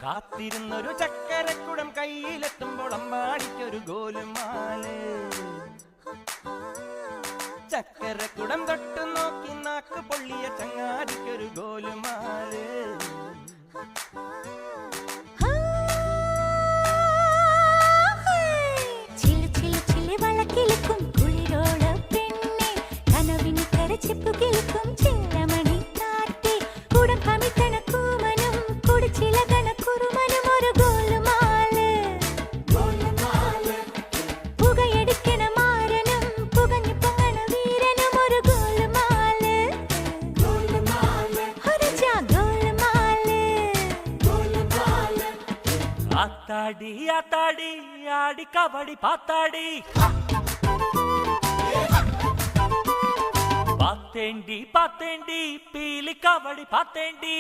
കാത്തിരുന്നൊരു ചക്കരക്കുടം കയ്യിലെത്തുമ്പോൾ അമ്പാടിക്കൊരു ഗോലുമാല്. ചക്കരക്കുടം തൊട്ടു നോക്കി നാക്ക് പൊള്ളിയ ചങ്ങാതിക്കൊരു ഗോലുമാല്. ആത്താടി ആത്താടി ആടി കബഡി പാത്താടി പാത്തേണ്ടി പാത്തേണ്ടി പീലി കബഡി പാത്തേണ്ടി